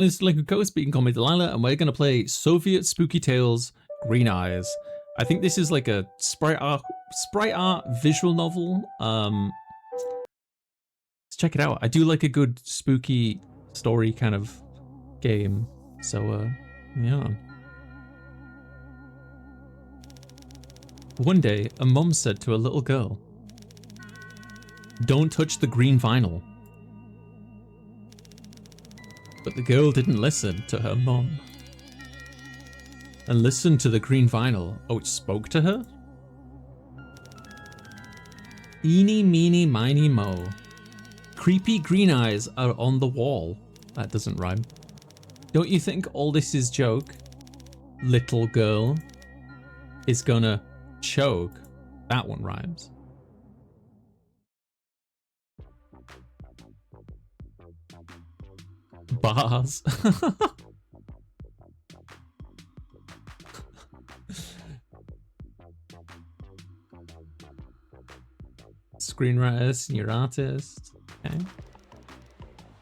This is DelinquentGhost, but you can call me Delilah, and we're going to play Soviet Spooky Tales Green Eyes. I think this is like a sprite art visual novel. Let's check it out. I do like a good spooky story kind of game. So, yeah. One day, a mum said to a little girl, "Don't touch the green vinyl." But the girl didn't listen to her mum. And listened to the green vinyl. Oh, it spoke to her? Eeny, meeny, miny, mo. Creepy green eyes are on the wall. That doesn't rhyme. Don't you think all this is joke? Little girl is gonna choke. That one rhymes. Bars. Screenwriter, senior artist. Okay.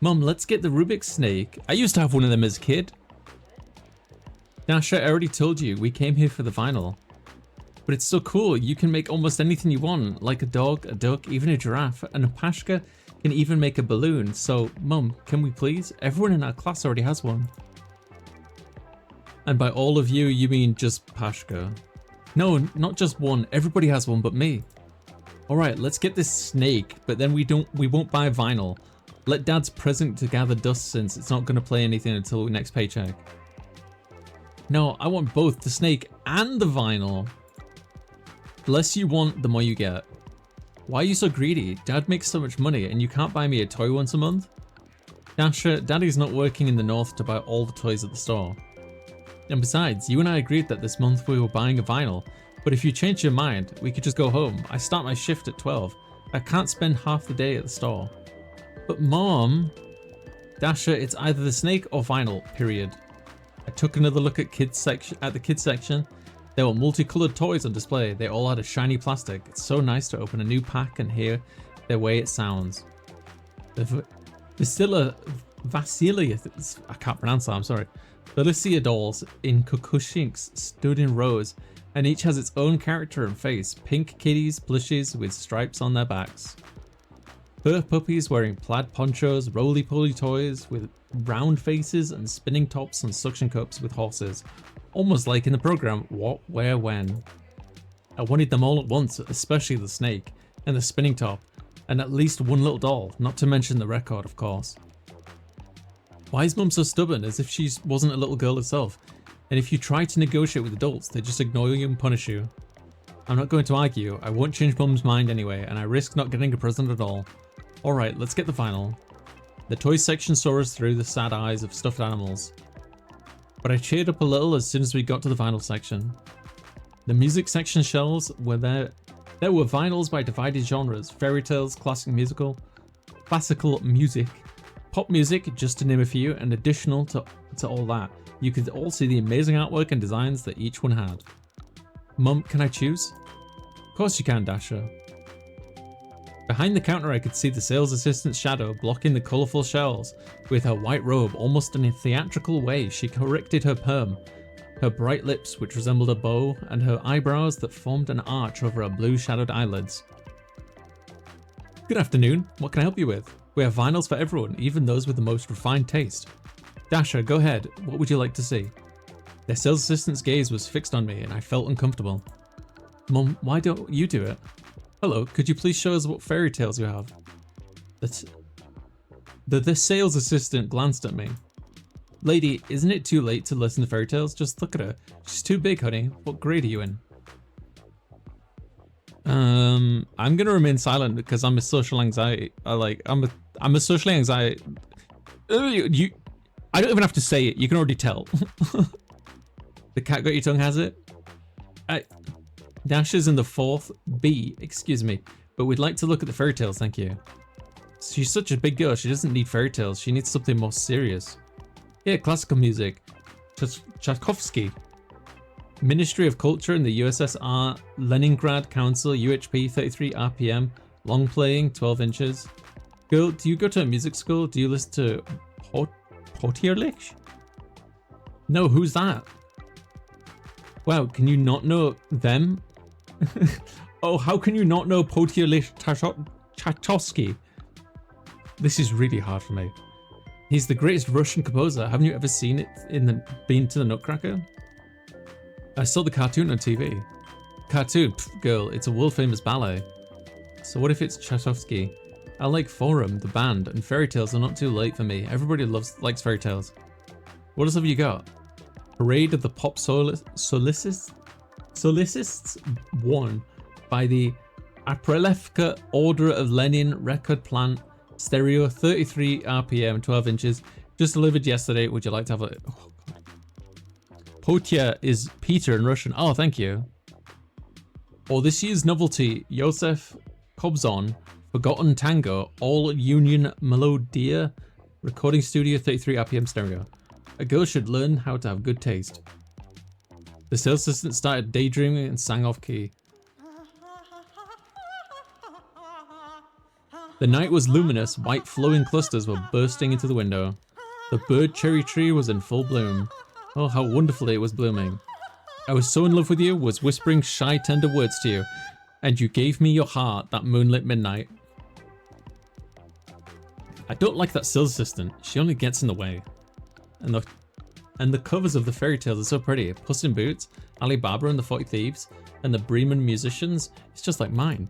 Mum, let's get the Rubik's snake. I used to have one of them as a kid. Dasha, I already told you, we came here for the vinyl. But it's so cool, you can make almost anything you want, like a dog, a duck, even a giraffe, and a Pashka can even make a balloon. So, Mum, can we please? Everyone in our class already has one. And by all of you, you mean just Pashka. No, not just one. Everybody has one but me. Alright, let's get this snake, but then we won't buy vinyl. Let Dad's present to gather dust since it's not going to play anything until next paycheck. No, I want both the snake and the vinyl. The less you want, the more you get. Why are you so greedy? Dad makes so much money and you can't buy me a toy once a month? Dasha, Daddy's not working in the north to buy all the toys at the store. And besides, you and I agreed that this month we were buying a vinyl, but if you change your mind, we could just go home. I start my shift at 12. I can't spend half the day at the store. But Mom... Dasha, it's either the snake or vinyl, period. I took another look at the kids section. There were multicolored toys on display. They all had a shiny plastic. It's so nice to open a new pack and hear the way it sounds. The Vasilia, I can't pronounce that, I'm sorry. Felicia dolls in Kukushinks stood in rows, and each has its own character and face. Pink kitties, plushies with stripes on their backs. Fur puppies wearing plaid ponchos, roly-poly toys with round faces, and spinning tops and suction cups with horses. Almost like in the program, What, Where, When. I wanted them all at once, especially the snake, and the spinning top, and at least one little doll, not to mention the record, of course. Why is Mum so stubborn, as if she wasn't a little girl herself? And if you try to negotiate with adults, they just ignore you and punish you. I'm not going to argue, I won't change Mum's mind anyway, and I risk not getting a present at all. Alright, let's get the vinyl. The toys section saw us through the sad eyes of stuffed animals. But I cheered up a little as soon as we got to the vinyl section. The music section shelves were there. There were vinyls by divided genres: fairy tales, classical music, pop music, just to name a few, and additional to all that, you could all see the amazing artwork and designs that each one had. Mum, can I choose? Of course you can, Dasha. Behind the counter I could see the sales assistant's shadow blocking the colourful shelves. With her white robe, almost in a theatrical way, she corrected her perm, her bright lips which resembled a bow, and her eyebrows that formed an arch over her blue shadowed eyelids. Good afternoon, what can I help you with? We have vinyls for everyone, even those with the most refined taste. Dasha, go ahead, what would you like to see? The sales assistant's gaze was fixed on me and I felt uncomfortable. Mum, why don't you do it? Hello, could you please show us what fairy tales you have? The sales assistant glanced at me. Lady, isn't it too late to listen to fairy tales? Just look at her. She's too big, honey. What grade are you in? I'm gonna remain silent because I'm a social anxiety. I'm a socially anxiety. I don't even have to say it. You can already tell. The cat got your tongue, has it? Dasha's in the 4th B, excuse me, but we'd like to look at the fairy tales, thank you. She's such a big girl, she doesn't need fairy tales, she needs something more serious. Yeah, classical music. Tchaikovsky. Ministry of Culture in the USSR, Leningrad Council, UHP 33 RPM, long playing, 12 inches. Girl, do you go to a music school? Do you listen to Potierlich? No, who's that? Wow, can you not know them? Oh, how can you not know Potierlich Tchaikovsky? This is really hard for me. He's the greatest Russian composer. Haven't you ever seen it been to the Nutcracker? I saw the cartoon on TV. Cartoon, pff, girl, it's a world famous ballet. So what if it's Tchaikovsky? I like Forum, the band, and fairy tales are not too late for me. Everybody likes fairy tales. What else have you got? Parade of the Pop Solicists 1 by the Aprelevka Order of Lenin Record Plant. Stereo, 33 RPM, 12 inches. Just delivered yesterday. Would you like to have a... Oh, God. Potya is Peter in Russian. Oh, thank you. Or this year's novelty, Josef Kobzon, Forgotten Tango, All Union Melodia, Recording Studio, 33 RPM stereo. A girl should learn how to have good taste. The sales assistant started daydreaming and sang off key. The night was luminous, white flowing clusters were bursting into the window. The bird cherry tree was in full bloom. Oh, how wonderfully it was blooming. I was so in love with you, was whispering shy, tender words to you, and you gave me your heart that moonlit midnight. I don't like that sales assistant. She only gets in the way. And the covers of the fairy tales are so pretty. Puss in Boots, Alibaba and the 40 Thieves, and the Bremen Musicians. It's just like mine.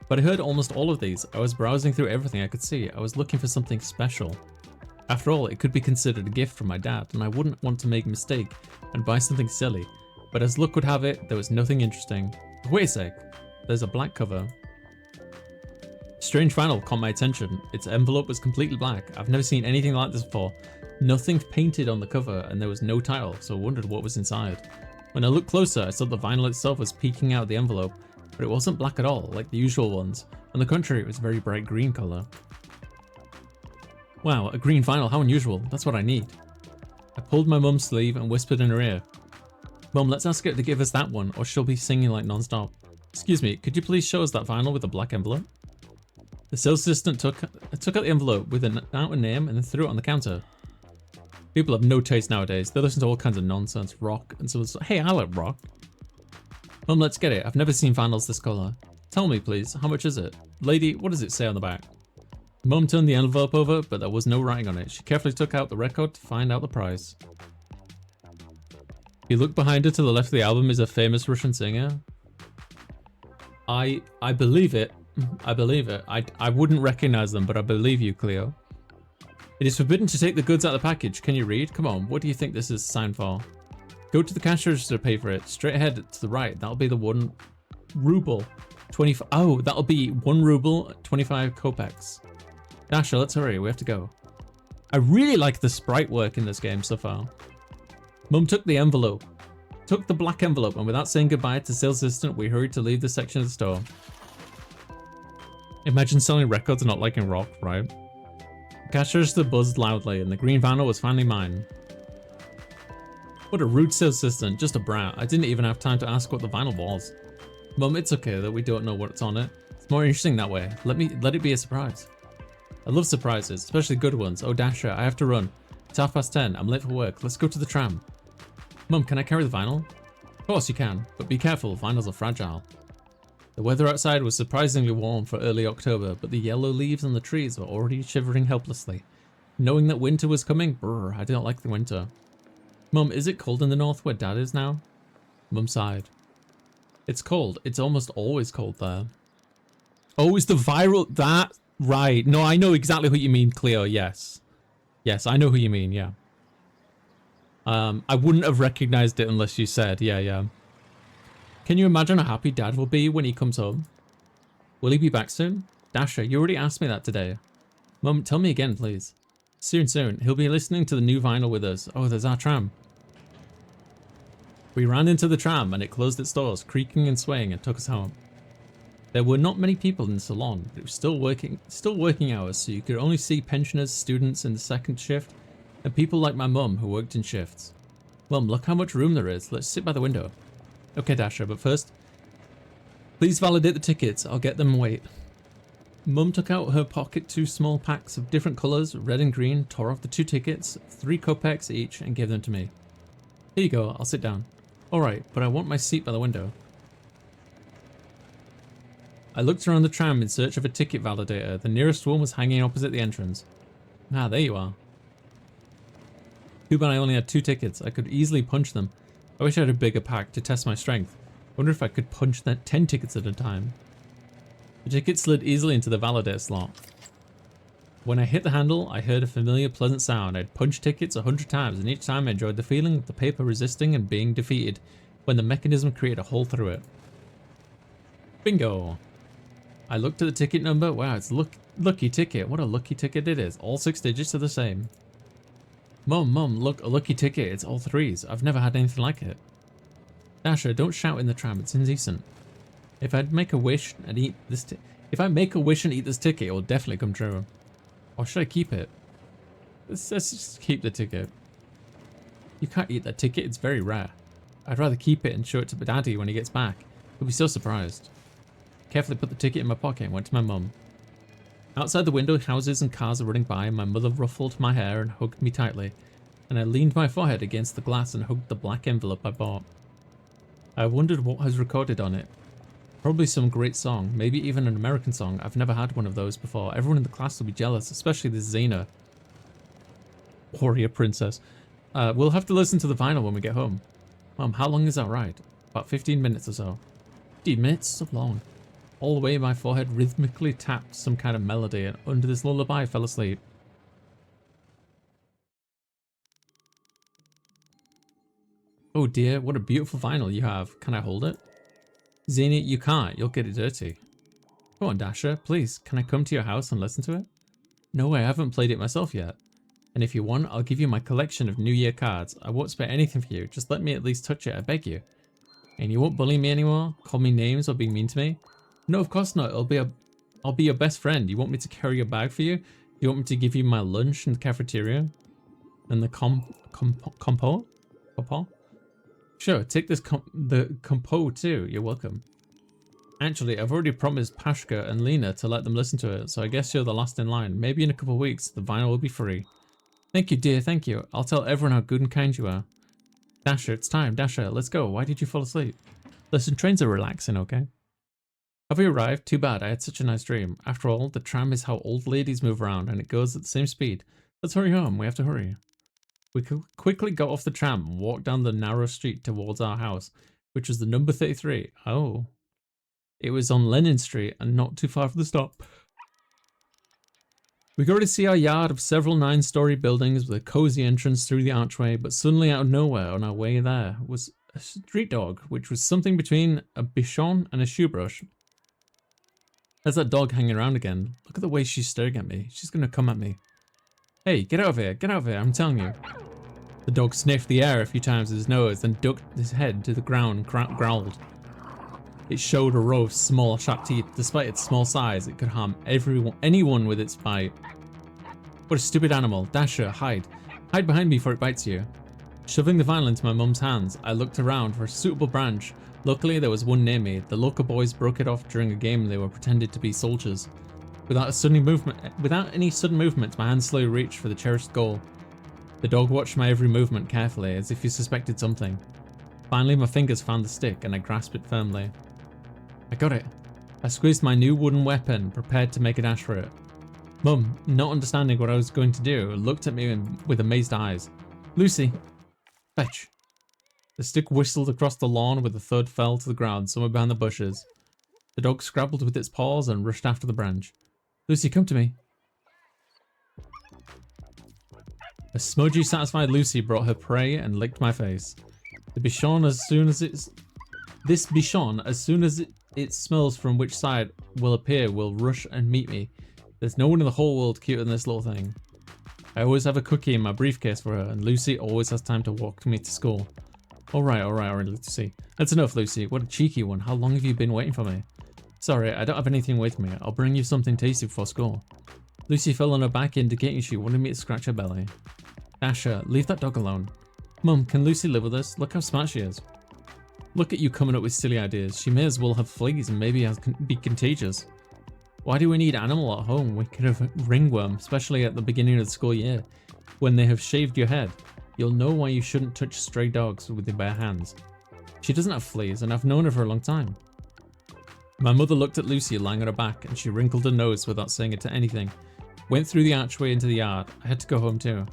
But I heard almost all of these. I was browsing through everything I could see. I was looking for something special. After all, it could be considered a gift from my dad, and I wouldn't want to make a mistake and buy something silly. But as luck would have it, there was nothing interesting. Wait a sec. There's a black cover. Strange vinyl caught my attention. Its envelope was completely black. I've never seen anything like this before. Nothing painted on the cover, and there was no title, so I wondered what was inside. When I looked closer, I saw the vinyl itself was peeking out of the envelope, but it wasn't black at all, like the usual ones. On the contrary, it was a very bright green colour. Wow, a green vinyl, how unusual. That's what I need. I pulled my mum's sleeve and whispered in her ear. Mum, let's ask her to give us that one, or she'll be singing like non-stop. Excuse me, could you please show us that vinyl with the black envelope? The sales assistant took out the envelope with out a name and then threw it on the counter. People have no taste nowadays. They listen to all kinds of nonsense, rock, and so it's like, hey, I like rock. Mum, let's get it. I've never seen vinyls this colour. Tell me, please, how much is it? Lady, what does it say on the back? Mum turned the envelope over, but there was no writing on it. She carefully took out the record to find out the price. If you look behind her to the left of the album is a famous Russian singer. I believe it. I believe it. I wouldn't recognize them, but I believe you, Cleo. It is forbidden to take the goods out of the package. Can you read? Come on, what do you think this is signed for? Go to the cash register to pay for it. Straight ahead to the right. That'll be the 1 ruble. 25. Oh, that'll be 1 ruble, 25 kopecks. Dasher, let's hurry. We have to go. I really like the sprite work in this game so far. Mum took the envelope. Took the black envelope, and without saying goodbye to the sales assistant, we hurried to leave the section of the store. Imagine selling records and not liking rock, right? The cash register buzzed loudly, and the green vinyl was finally mine. What a rude sales assistant, just a brat. I didn't even have time to ask what the vinyl was. Mum, it's okay that we don't know what's on it. It's more interesting that way. Let it be a surprise. I love surprises, especially good ones. Oh, Dasher, I have to run. It's 10:30. I'm late for work. Let's go to the tram. Mum, can I carry the vinyl? Of course you can, but be careful. Vinyls are fragile. The weather outside was surprisingly warm for early October, but the yellow leaves on the trees were already shivering helplessly. Knowing that winter was coming, brr, I don't like the winter. Mum, is it cold in the north where Dad is now? Mum sighed. It's cold. It's almost always cold there. Oh, is the viral... That... Right. No, I know exactly what you mean, Cleo. Yes. Yes, I know who you mean, yeah. I wouldn't have recognized it unless you said, yeah. Can you imagine how happy Dad will be when he comes home? Will he be back soon? Dasher, you already asked me that today. Mum, tell me again, please. Soon. He'll be listening to the new vinyl with us. Oh, there's our tram. We ran into the tram and it closed its doors, creaking and swaying, and took us home. There were not many people in the salon, but it was still working hours, so you could only see pensioners, students in the second shift, and people like my mum who worked in shifts. Mum, look how much room there is. Let's sit by the window. Okay, Dasher, but first, please validate the tickets. I'll get them and wait. Mum took out her pocket 2 small packs of different colours, red and green, tore off the 2 tickets, 3 kopecks each, and gave them to me. Here you go, I'll sit down. Alright, but I want my seat by the window. I looked around the tram in search of a ticket validator. The nearest one was hanging opposite the entrance. Ah, there you are. Too bad I only had 2 tickets. I could easily punch them. I wish I had a bigger pack to test my strength. I wonder if I could punch that 10 tickets at a time. The ticket slid easily into the validator slot. When I hit the handle, I heard a familiar pleasant sound. I'd punched tickets 100 times, and each time I enjoyed the feeling of the paper resisting and being defeated when the mechanism created a hole through it. Bingo! I looked at the ticket number. Wow, it's lucky ticket. What a lucky ticket it is. All 6 digits are the same. Mum, look, a lucky ticket. It's all 3s. I've never had anything like it. Dasher, don't shout in the tram. It's indecent. If I make a wish and eat this ticket, it will definitely come true. Or should I keep it? Let's just keep the ticket. You can't eat that ticket. It's very rare. I'd rather keep it and show it to Daddy when he gets back. He'll be so surprised. Carefully put the ticket in my pocket and went to my mum. Outside the window, houses and cars are running by, and my mother ruffled my hair and hugged me tightly, and I leaned my forehead against the glass and hugged the black envelope I bought. I wondered what was recorded on it. Probably some great song, maybe even an American song. I've never had one of those before. Everyone in the class will be jealous, especially this Xena. Warrior princess. We'll have to listen to the vinyl when we get home. Mum, how long is that ride? About 15 minutes or so. 15 minutes? So long. All the way my forehead rhythmically tapped some kind of melody, and under this lullaby I fell asleep. Oh dear, what a beautiful vinyl you have. Can I hold it? Xenia, you can't. You'll get it dirty. Come on, Dasher. Please, can I come to your house and listen to it? No, I haven't played it myself yet. And if you want, I'll give you my collection of New Year cards. I won't spare anything for you. Just let me at least touch it, I beg you. And you won't bully me anymore? Call me names or be mean to me? No, of course not. I'll be your best friend. You want me to carry your bag for you? You want me to give you my lunch in the cafeteria? And the compo? Sure, take this the compo too. You're welcome. Actually, I've already promised Pashka and Lena to let them listen to it, so I guess you're the last in line. Maybe in a couple of weeks, the vinyl will be free. Thank you, dear. Thank you. I'll tell everyone how good and kind you are. Dasher, it's time. Dasher, let's go. Why did you fall asleep? Listen, trains are relaxing, okay? Have we arrived? Too bad. I had such a nice dream. After all, the tram is how old ladies move around, and it goes at the same speed. Let's hurry home. We have to hurry. We quickly got off the tram and walked down the narrow street towards our house, which was the number 33. Oh. It was on Lenin Street and not too far from the stop. We could already see our yard of several 9-story buildings with a cozy entrance through the archway, but suddenly out of nowhere on our way there was a street dog, which was something between a bichon and a shoebrush. There's that dog hanging around again. Look at the way she's staring at me. She's gonna come at me. Hey, get out of here, I'm telling you. The dog sniffed the air a few times with his nose, then ducked his head to the ground and growled. It showed a row of small, sharp teeth. Despite its small size, it could harm anyone with its bite. What a stupid animal. Dasher, hide. Hide behind me before it bites you. Shoving the vinyl into my mum's hands, I looked around for a suitable branch. Luckily, there was one near me. The local boys broke it off during a game. They were pretended to be soldiers. Without any sudden movement, my hand slowly reached for the cherished goal. The dog watched my every movement carefully, as if he suspected something. Finally, my fingers found the stick, and I grasped it firmly. I got it. I squeezed my new wooden weapon, prepared to make a dash for it. Mum, not understanding what I was going to do, looked at me with amazed eyes. Lucy! Fetch! The stick whistled across the lawn with a thud fell to the ground somewhere behind the bushes. The dog scrabbled with its paws and rushed after the branch. Lucy, come to me. A smudgy, satisfied Lucy brought her prey and licked my face. This bichon, as soon as it smells from which side will appear, will rush and meet me. There's no one in the whole world cuter than this little thing. I always have a cookie in my briefcase for her, and Lucy always has time to walk me to school. Alright, Lucy. That's enough, Lucy. What a cheeky one. How long have you been waiting for me? Sorry, I don't have anything with me. I'll bring you something tasty before school. Lucy fell on her back, indicating she wanted me to scratch her belly. Dasher, leave that dog alone. Mum, can Lucy live with us? Look how smart she is. Look at you coming up with silly ideas. She may as well have fleas and maybe be contagious. Why do we need animal at home? We could have ringworm, especially at the beginning of the school year, when they have shaved your head. You'll know why you shouldn't touch stray dogs with your bare hands. She doesn't have fleas, and I've known her for a long time. My mother looked at Lucy lying on her back, and she wrinkled her nose without saying it to anything. Went through the archway into the yard. I had to go home too.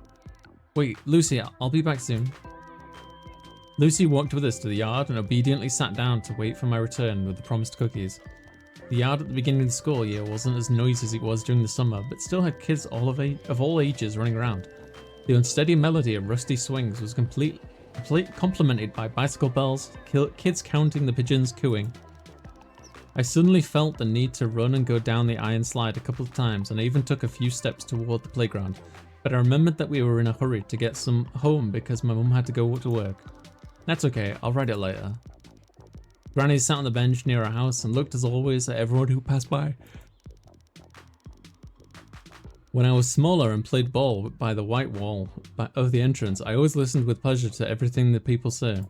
Wait, Lucy, I'll be back soon. Lucy walked with us to the yard and obediently sat down to wait for my return with the promised cookies. The yard at the beginning of the school year wasn't as noisy as it was during the summer, but still had kids of all ages running around. The unsteady melody of rusty swings was complemented by bicycle bells, kids counting the pigeons cooing. I suddenly felt the need to run and go down the iron slide a couple of times, and I even took a few steps toward the playground, but I remembered that we were in a hurry to get some home because my mum had to go to work. That's okay, I'll write it later. Granny sat on the bench near our house and looked as always at everyone who passed by. When I was smaller and played ball by the white wall of the entrance, I always listened with pleasure to everything that people say.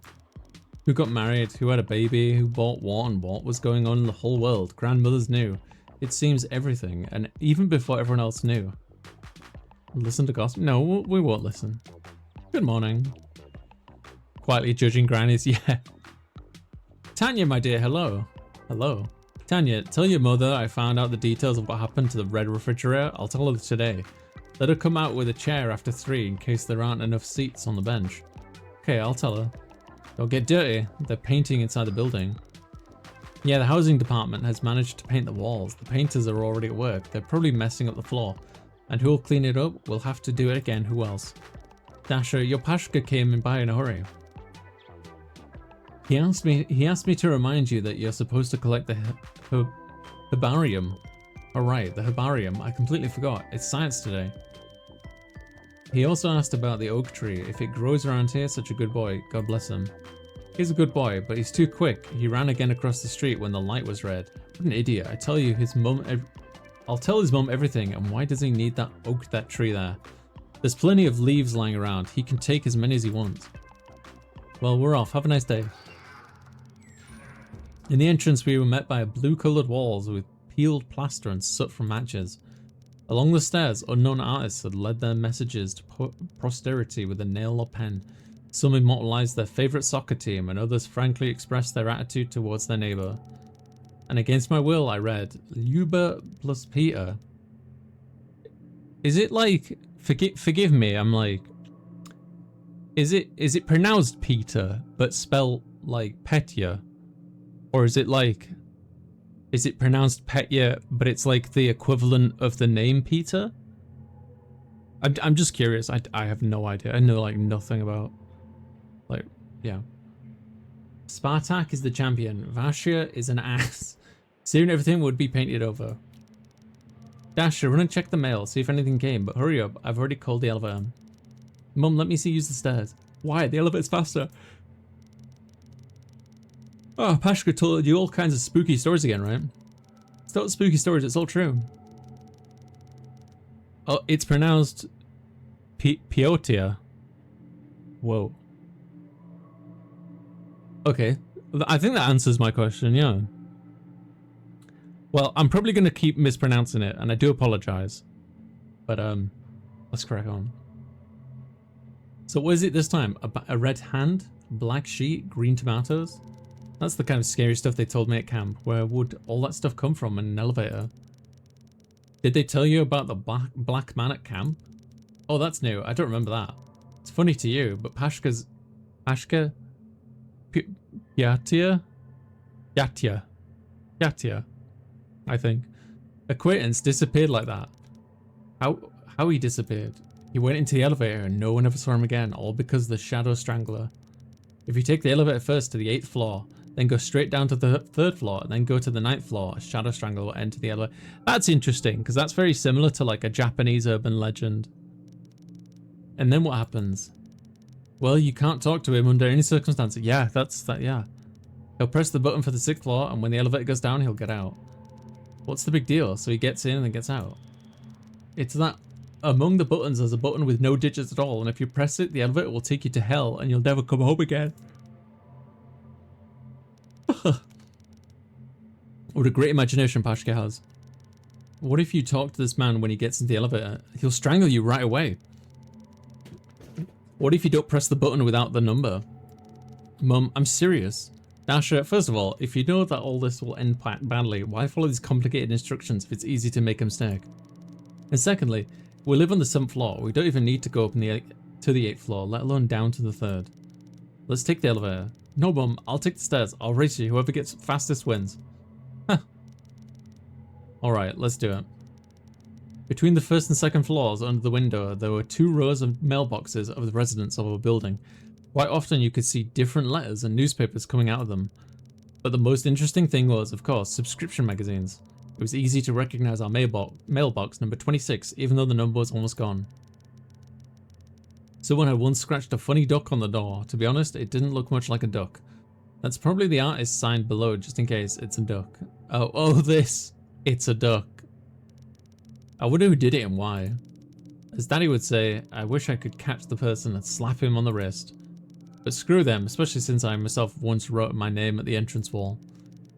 Who got married, who had a baby, who bought what, and what was going on in the whole world. Grandmothers knew. It seems everything, and even before everyone else knew. Listen to gossip? No, we won't listen. Good morning. Quietly judging grannies, yeah. Tanya, my dear, hello. Hello. Tanya, tell your mother I found out the details of what happened to the red refrigerator. I'll tell her today. Let her come out with a chair after 3 in case there aren't enough seats on the bench. Okay, I'll tell her. Don't get dirty. They're painting inside the building. Yeah, the housing department has managed to paint the walls. The painters are already at work. They're probably messing up the floor. And who'll clean it up? We'll have to do it again. Who else? Dasher, your Pashka came by in a hurry. He asked me to remind you that you're supposed to collect the herbarium. Oh right, the herbarium. I completely forgot. It's science today. He also asked about the oak tree. If it grows around here, such a good boy. God bless him. He's a good boy, but he's too quick. He ran again across the street when the light was red. What an idiot. I tell you, I'll tell his mum everything, and why does he need that tree there? There's plenty of leaves lying around. He can take as many as he wants. Well, we're off. Have a nice day. In the entrance, we were met by blue-coloured walls with peeled plaster and soot from matches. Along the stairs, unknown artists had led their messages to posterity with a nail or pen. Some immortalised their favourite soccer team, and others frankly expressed their attitude towards their neighbour. And against my will, I read, Luba plus Peter. Is it like, forgive me, I'm like, is it pronounced Peter, but spelled like Petya? Or is it pronounced Petya, but it's like the equivalent of the name Peter? I'm just curious. I have no idea. I know like nothing about, like, yeah. Spartak is the champion. Vasya is an ass. Soon everything would be painted over. Dasher, run and check the mail, see if anything came, but hurry up. I've already called the elevator. Mum, let me see you use the stairs. Why? The elevator's faster. Oh, Pashka told you all kinds of spooky stories again, right? It's not spooky stories, it's all true. Oh, it's pronounced Piotia. Whoa. Okay, I think that answers my question, yeah. Well, I'm probably going to keep mispronouncing it, and I do apologize. But, let's crack on. So what is it this time? A red hand? Black sheet? Green tomatoes? That's the kind of scary stuff they told me at camp. Where would all that stuff come from in an elevator? Did they tell you about the black man at camp? Oh, that's new. I don't remember that. It's funny to you, but Pashka? Yatia, I think. Acquaintance disappeared like that. How he disappeared? He went into the elevator and no one ever saw him again, all because of the Shadow Strangler. If you take the elevator first to the 8th floor, then go straight down to the 3rd floor, and then go to the 9th floor, a Shadow Strangler will enter the elevator. That's interesting, because that's very similar to like a Japanese urban legend. And then what happens? Well, you can't talk to him under any circumstances. Yeah, yeah. He'll press the button for the 6th floor, and when the elevator goes down, he'll get out. What's the big deal? So he gets in and then gets out. It's that among the buttons, there's a button with no digits at all, and if you press it, the elevator will take you to hell, and you'll never come home again. What a great imagination Pashka has. What if you talk to this man when he gets in the elevator? He'll strangle you right away. What if you don't press the button without the number? Mum, I'm serious. Dasher, first of all, if you know that all this will end badly, why follow these complicated instructions if it's easy to make a mistake? And secondly, we live on the 7th floor. We don't even need to go up to the 8th floor, let alone down to the 3rd. Let's take the elevator. No, Mum, I'll take the stairs. I'll race you. Whoever gets fastest wins. Huh. Alright, let's do it. Between the 1st and 2nd floors under the window, there were 2 rows of mailboxes of the residents of our building. Quite often you could see different letters and newspapers coming out of them. But the most interesting thing was, of course, subscription magazines. It was easy to recognize our mailbox number 26, even though the number was almost gone. Someone had once scratched a funny duck on the door. To be honest, it didn't look much like a duck. That's probably the artist signed below, just in case it's a duck. Oh, this. It's a duck. I wonder who did it and why. As Daddy would say, I wish I could catch the person and slap him on the wrist. But screw them, especially since I myself once wrote my name at the entrance wall.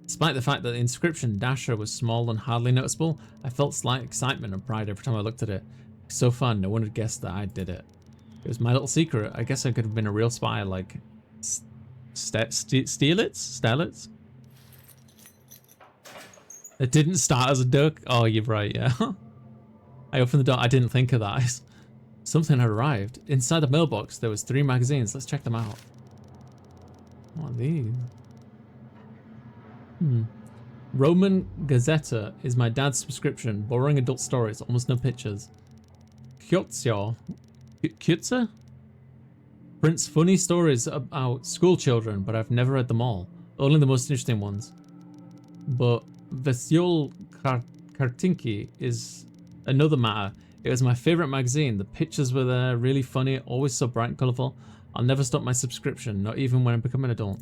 Despite the fact that the inscription Dasher was small and hardly noticeable, I felt slight excitement and pride every time I looked at it. So fun, no one had guessed that I did it. It was my little secret. I guess I could have been a real spy like Steelitz? It didn't start as a duck? Oh, you're right, yeah. I opened the door. I didn't think of that. Something had arrived. Inside the mailbox, there was 3 magazines. Let's check them out. What are these? Roman Gazeta is my dad's subscription. Boring adult stories, almost no pictures. Kyotsyo. Kyutsa? Prints funny stories about school children, but I've never read them all. Only the most interesting ones. But Vesyol Kartinki is another matter. It was my favorite magazine. The pictures were there, really funny, always so bright and colourful. I'll never stop my subscription, not even when I become an adult.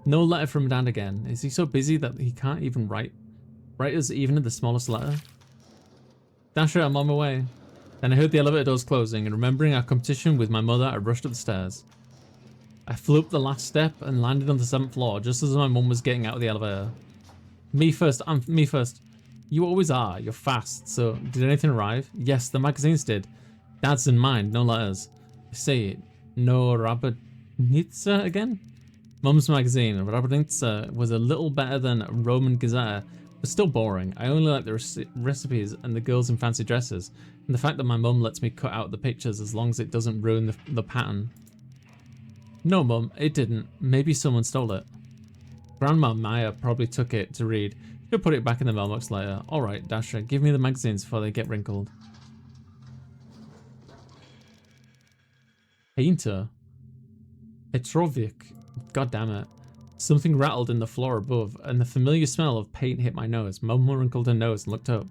No letter from Dad again. Is he so busy that he can't even write us even in the smallest letter? Dasher, I'm on my way. Then I heard the elevator doors closing, and remembering our competition with my mother, I rushed up the stairs. I flew up the last step and landed on the 7th floor, just as my mum was getting out of the elevator. Me first, me first. You always are, you're fast, so did anything arrive? Yes, the magazines did. Dad's in mine, no letters. Say, no Rabinitsa again? Mum's magazine, Rabinitsa, was a little better than Roman Gazette, but still boring. I only like the recipes and the girls in fancy dresses, and the fact that my mum lets me cut out the pictures as long as it doesn't ruin the pattern. No, Mum, it didn't. Maybe someone stole it. Grandma Maya probably took it to read. She'll put it back in the mailbox later. Alright, Dasher, give me the magazines before they get wrinkled. Painter. Petrovic. God damn it. Something rattled in the floor above, and the familiar smell of paint hit my nose. Mum wrinkled her nose and looked up.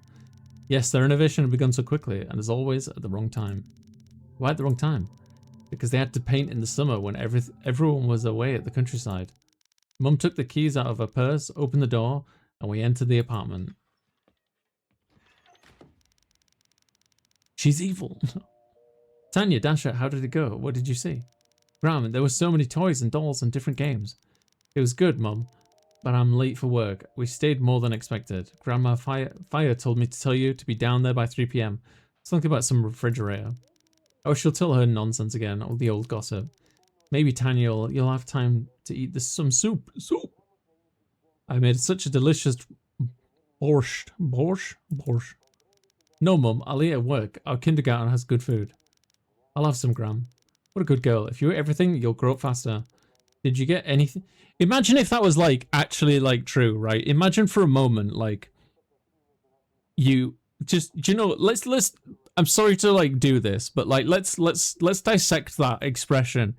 Yes, their innovation had begun so quickly, and as always, at the wrong time. Why at the wrong time? Because they had to paint in the summer when everyone was away at the countryside. Mum took the keys out of her purse, opened the door, and we entered the apartment. She's evil. Tanya, Dasher, how did it go? What did you see? Graham, there were so many toys and dolls and different games. It was good, Mum, but I'm late for work. We stayed more than expected. Grandma Fire told me to tell you to be down there by 3 p.m. Something about some refrigerator. Oh, she'll tell her nonsense again, all the old gossip. Maybe, Tanya, you'll have time to eat some soup. Soup! I made such a delicious borscht. Borscht. No, Mum, I'll eat at work. Our kindergarten has good food. I'll have some, Gram. What a good girl. If you eat everything, you'll grow up faster. Did you get anything? Imagine if that was, like, actually, like, true, right? Imagine for a moment, like, you just, you know, let's, I'm sorry to, like, do this, but, like, let's dissect that expression.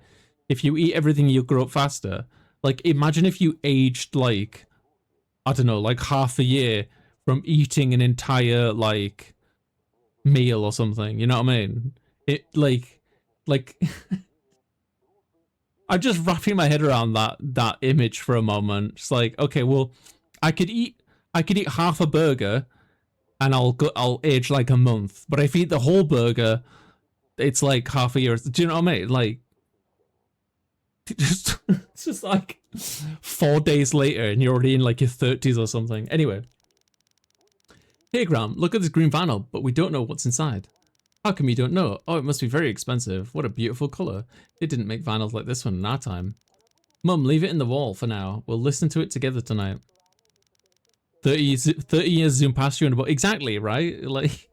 If you eat everything, you'll grow up faster. Like, imagine if you aged, like, I don't know, like half a year from eating an entire, like, meal or something, you know what I mean? It, like, I'm just wrapping my head around that image for a moment. It's like, okay, well, I could eat half a burger and I'll age like a month, but if I eat the whole burger, it's like half a year. Do you know what I mean? Like, it's just like 4 days later and you're already in like your 30s or something. Anyway, Hey Gram, look at this green vinyl, but we don't know what's inside. How come you don't know? Oh, it must be very expensive. What a beautiful colour. They didn't make vinyls like this one in our time. Mum, leave it in the wall for now. We'll listen to it together tonight. 30 years zoom past you and about exactly, right? Like,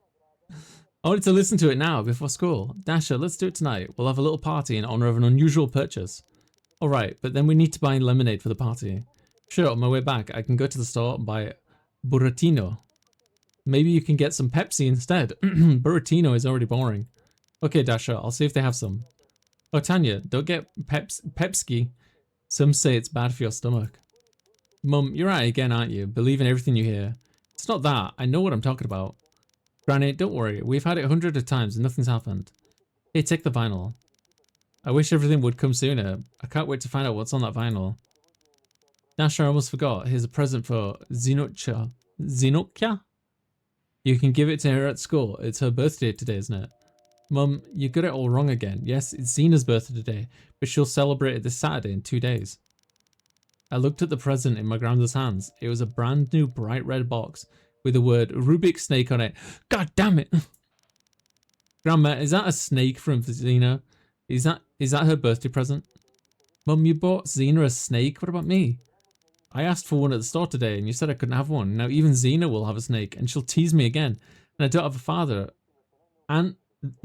I wanted to listen to it now before school. Dasher, let's do it tonight. We'll have a little party in honor of an unusual purchase. All right, but then we need to buy lemonade for the party. Sure, on my way back, I can go to the store and buy Buratino. Maybe you can get some Pepsi instead. Buratino is already boring. Okay, Dasher, I'll see if they have some. Oh, Tanya, don't get Pepsi. Some say it's bad for your stomach. Mum, you're right again, aren't you? Believe in everything you hear. It's not that. I know what I'm talking about. Granny, don't worry. We've had it hundreds of times and nothing's happened. Hey, take the vinyl. I wish everything would come sooner. I can't wait to find out what's on that vinyl. Dasher, I almost forgot. Here's a present for Zinotcha. Zinotcha? You can give it to her at school. It's her birthday today, isn't it? Mum, you got it all wrong again. Yes, it's Zena's birthday today, but she'll celebrate it this Saturday in 2 days. I looked at the present in my grandmother's hands. It was a brand new bright red box with the word Rubik's Snake on it. God damn it! Grandma, is that a snake from Zena? Is that her birthday present? Mum, you bought Zena a snake? What about me? I asked for one at the store today and you said I couldn't have one. Now even Zena will have a snake and she'll tease me again. And I don't have a father. And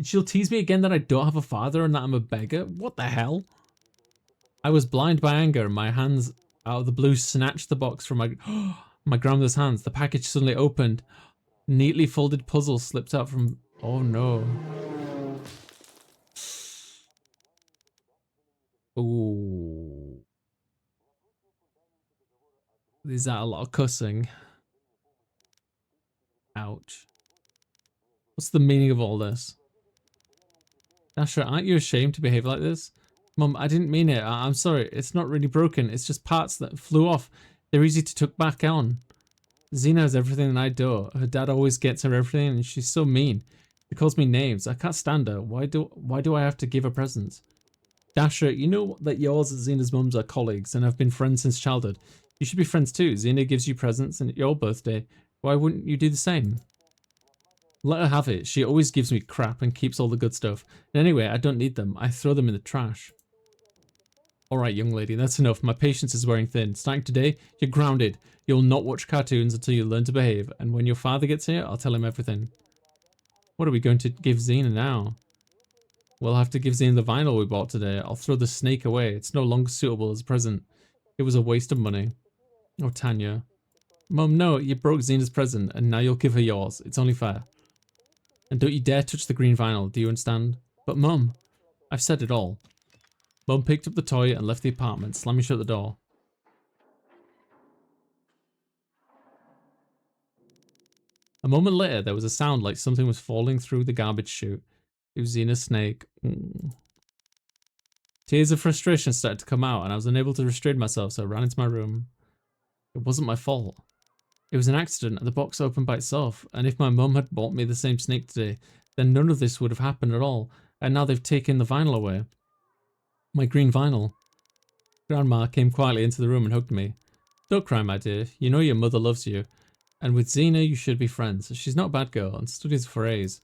she'll tease me again that I don't have a father and that I'm a beggar? What the hell? I was blind by anger and my hands out of the blue snatched the box from my grandmother's hands. The package suddenly opened. Neatly folded puzzle slipped out from... Oh no. Ooh. Is that a lot of cussing? Ouch. What's the meaning of all this? Dasher, aren't you ashamed to behave like this? Mum, I didn't mean it. I'm sorry. It's not really broken. It's just parts that flew off. They're easy to tuck back on. Zena has everything and I don't. Her dad always gets her everything and she's so mean. She calls me names. I can't stand her. Why do I have to give her presents? Dasher, you know that yours and Zena's mums are colleagues and have been friends since childhood. You should be friends too. Zena gives you presents and at your birthday. Why wouldn't you do the same? Let her have it. She always gives me crap and keeps all the good stuff. And anyway, I don't need them. I throw them in the trash. Alright, young lady, that's enough. My patience is wearing thin. Starting today, you're grounded. You'll not watch cartoons until you learn to behave. And when your father gets here, I'll tell him everything. What are we going to give Zena now? We'll have to give Zena the vinyl we bought today. I'll throw the snake away. It's no longer suitable as a present. It was a waste of money. Oh, Tanya. Mum, no, you broke Zena's present and now you'll give her yours. It's only fair. And don't you dare touch the green vinyl, do you understand? But Mum, I've said it all. Mum picked up the toy and left the apartment, slamming shut the door. A moment later, there was a sound like something was falling through the garbage chute. It was Zena's snake. Tears of frustration started to come out and I was unable to restrain myself, so I ran into my room. It wasn't my fault. It was an accident and the box opened by itself, and if my mum had bought me the same snake today, then none of this would have happened at all, and now they've taken the vinyl away. My green vinyl. Grandma came quietly into the room and hugged me. Don't cry, my dear. You know your mother loves you. And with Zena, you should be friends. She's not a bad girl and studies for A's.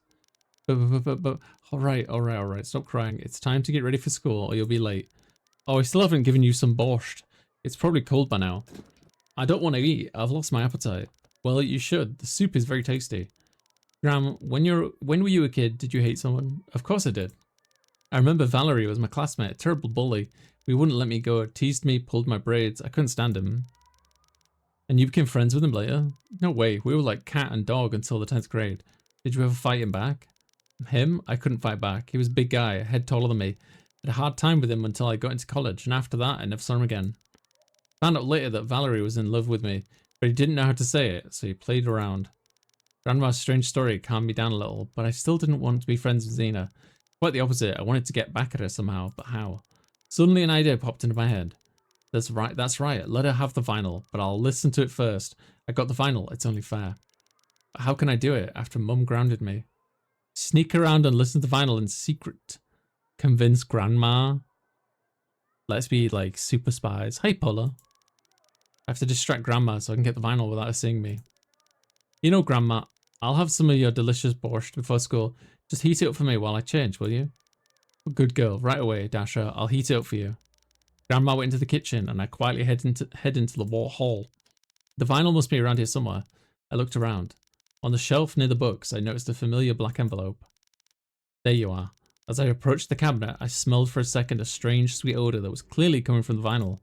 But, alright. Stop crying. It's time to get ready for school or you'll be late. Oh, I still haven't given you some borscht. It's probably cold by now. I don't want to eat. I've lost my appetite. Well, you should. The soup is very tasty. Gram, when were you a kid, did you hate someone? Of course I did. I remember Valerie was my classmate, a terrible bully. He wouldn't let me go, teased me, pulled my braids. I couldn't stand him. And you became friends with him later? No way. We were like cat and dog until the 10th grade. Did you ever fight him back? Him? I couldn't fight back. He was a big guy, a head taller than me. I had a hard time with him until I got into college, and after that, I never saw him again. Found out later that Valerie was in love with me, but he didn't know how to say it, so he played around. Grandma's strange story calmed me down a little, but I still didn't want to be friends with Zena. Quite the opposite, I wanted to get back at her somehow, but how? Suddenly an idea popped into my head. That's right, let her have the vinyl, but I'll listen to it first. I got the vinyl, it's only fair. But how can I do it after Mum grounded me? Sneak around and listen to the vinyl in secret. Convince Grandma. Let's be like super spies. Hey, Paula. I have to distract Grandma so I can get the vinyl without her seeing me. You know, Grandma, I'll have some of your delicious borscht before school. Just heat it up for me while I change, will you? Good girl. Right away, Dasher. I'll heat it up for you. Grandma went into the kitchen, and I quietly head into the hall. The vinyl must be around here somewhere. I looked around. On the shelf near the books, I noticed a familiar black envelope. There you are. As I approached the cabinet, I smelled for a second a strange, sweet odor that was clearly coming from the vinyl.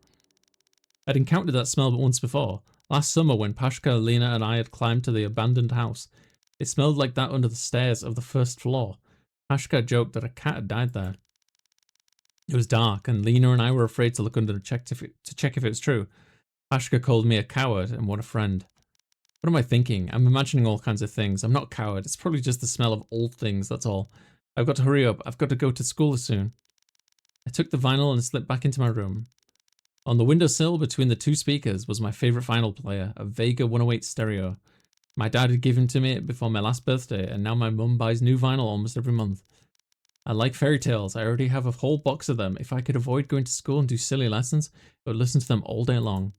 I'd encountered that smell but once before, last summer when Pashka, Lena, and I had climbed to the abandoned house. It smelled like that under the stairs of the first floor. Pashka joked that a cat had died there. It was dark, and Lena and I were afraid to look under to check if it was true. Pashka called me a coward, and what a friend. What am I thinking? I'm imagining all kinds of things. I'm not a coward. It's probably just the smell of old things, that's all. I've got to hurry up. I've got to go to school soon. I took the vinyl and slipped back into my room. On the windowsill between the two speakers was my favourite vinyl player, a Vega 108 stereo. My dad had given to me before my last birthday, and now my mum buys new vinyl almost every month. I like fairy tales. I already have a whole box of them. If I could avoid going to school and do silly lessons, I would listen to them all day long.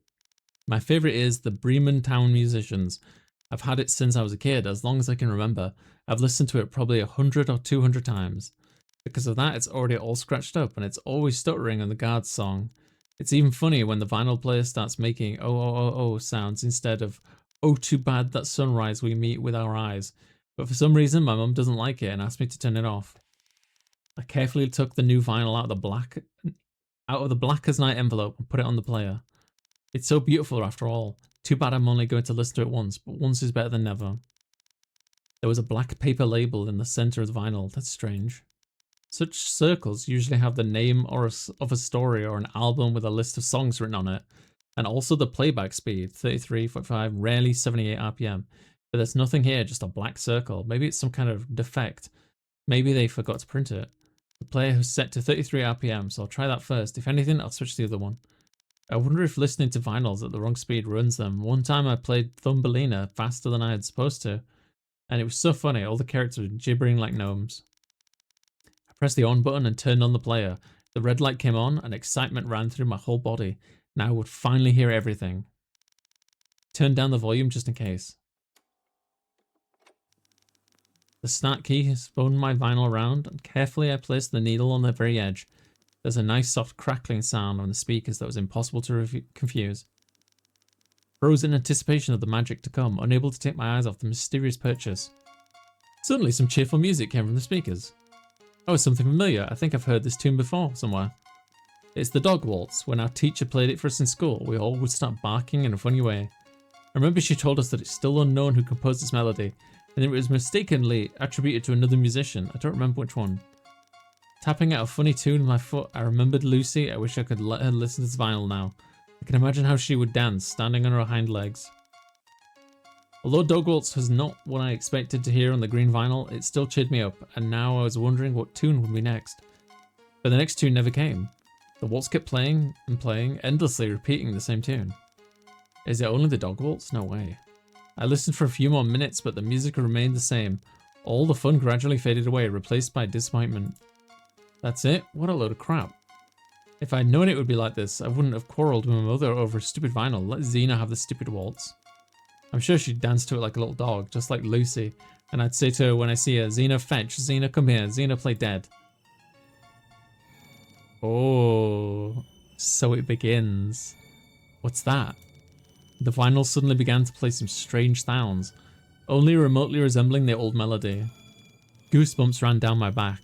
My favourite is the Bremen Town Musicians. I've had it since I was a kid, as long as I can remember. I've listened to it probably 100 or 200 times. Because of that, it's already all scratched up, and it's always stuttering on the guard's song. It's even funny when the vinyl player starts making oh oh oh oh sounds instead of oh too bad that sunrise we meet with our eyes. But for some reason, my mum doesn't like it and asked me to turn it off. I carefully took the new vinyl out of the black as night envelope and put it on the player. It's so beautiful after all. Too bad I'm only going to listen to it once, but once is better than never. There was a black paper label in the center of the vinyl. That's strange. Such circles usually have the name of a story or an album with a list of songs written on it, and also the playback speed, 33, 45, rarely 78 RPM. But there's nothing here, just a black circle. Maybe it's some kind of defect. Maybe they forgot to print it. The player was set to 33 RPM, so I'll try that first. If anything, I'll switch to the other one. I wonder if listening to vinyls at the wrong speed ruins them. One time I played Thumbelina faster than I had supposed to, and it was so funny, all the characters were gibbering like gnomes. I pressed the on button and turned on the player. The red light came on, and excitement ran through my whole body. Now I would finally hear everything. Turned down the volume just in case. The start key spun my vinyl around, and carefully I placed the needle on the very edge. There's a nice soft crackling sound on the speakers that was impossible to confuse. Froze in anticipation of the magic to come, unable to take my eyes off the mysterious purchase. Suddenly some cheerful music came from the speakers. Oh, something familiar. I think I've heard this tune before somewhere. It's the dog waltz. When our teacher played it for us in school, we all would start barking in a funny way. I remember she told us that it's still unknown who composed this melody, and it was mistakenly attributed to another musician. I don't remember which one. Tapping out a funny tune with my foot, I remembered Lucy. I wish I could let her listen to this vinyl now. I can imagine how she would dance, standing on her hind legs. Although Dog Waltz was not what I expected to hear on the green vinyl, it still cheered me up, and now I was wondering what tune would be next. But the next tune never came. The waltz kept playing and playing, endlessly repeating the same tune. Is it only the Dog Waltz? No way. I listened for a few more minutes, but the music remained the same. All the fun gradually faded away, replaced by disappointment. That's it? What a load of crap. If I'd known it would be like this, I wouldn't have quarrelled with my mother over a stupid vinyl. Let Xena have the stupid waltz. I'm sure she'd dance to it like a little dog, just like Lucy. And I'd say to her when I see her, Xena fetch, Xena come here, Xena play dead. Oh, so it begins. What's that? The vinyl suddenly began to play some strange sounds, only remotely resembling the old melody. Goosebumps ran down my back.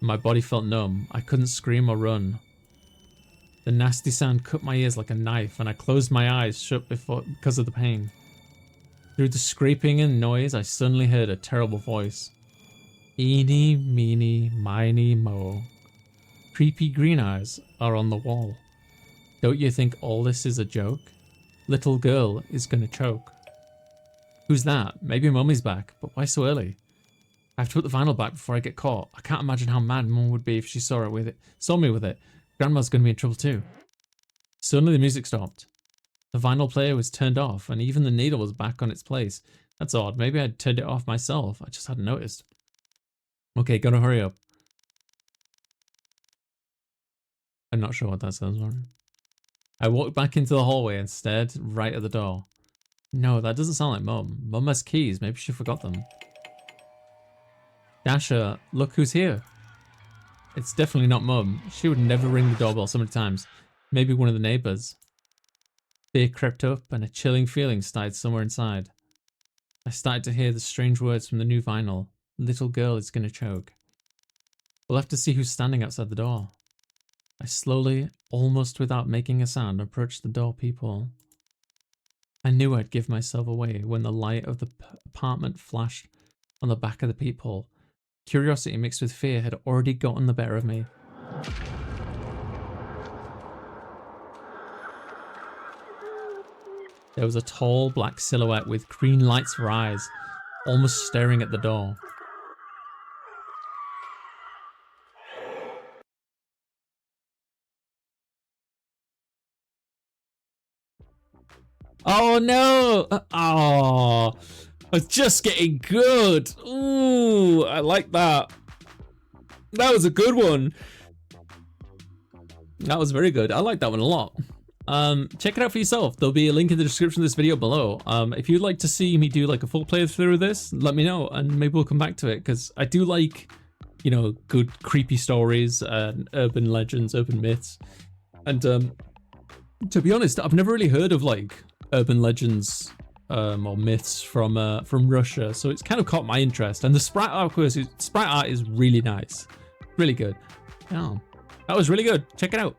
My body felt numb. I couldn't scream or run. The nasty sound cut my ears like a knife, and I closed my eyes shut because of the pain. Through the scraping and noise, I suddenly heard a terrible voice. Eeny, meeny, miny, mo. Creepy green eyes are on the wall. Don't you think all this is a joke? Little girl is gonna choke. Who's that? Maybe Mummy's back, but why so early? I have to put the vinyl back before I get caught. I can't imagine how mad Mum would be if she saw me with it. Grandma's gonna be in trouble too. Suddenly the music stopped. The vinyl player was turned off, and even the needle was back on its place. That's odd. Maybe I'd turned it off myself. I just hadn't noticed. Okay, gotta hurry up. I'm not sure what that says. I walked back into the hallway and stared right at the door. No, that doesn't sound like Mum. Mum has keys. Maybe she forgot them. Dasher, look who's here. It's definitely not Mum. She would never ring the doorbell so many times. Maybe one of the neighbors. Fear crept up and a chilling feeling started somewhere inside. I started to hear the strange words from the new vinyl. Little girl is gonna choke. We'll have to see who's standing outside the door. I slowly, almost without making a sound, approached the door peephole. I knew I'd give myself away when the light of the apartment flashed on the back of the peephole. Curiosity mixed with fear had already gotten the better of me. There was a tall black silhouette with green lights for eyes, almost staring at the door. Oh no! Oh, it's just getting good. Ooh, I like that. That was a good one. That was very good. I like that one a lot. Check it out for yourself. There'll be a link in the description of this video below. If you'd like to see me do like a full playthrough of this, let me know and maybe we'll come back to it, because I do like, you know, good creepy stories and urban legends, urban myths. And to be honest, I've never really heard of like urban legends or myths from Russia, so it's kind of caught my interest. And the sprite art, of course, sprite art is really nice, really good. Yeah, that was really good. Check it out.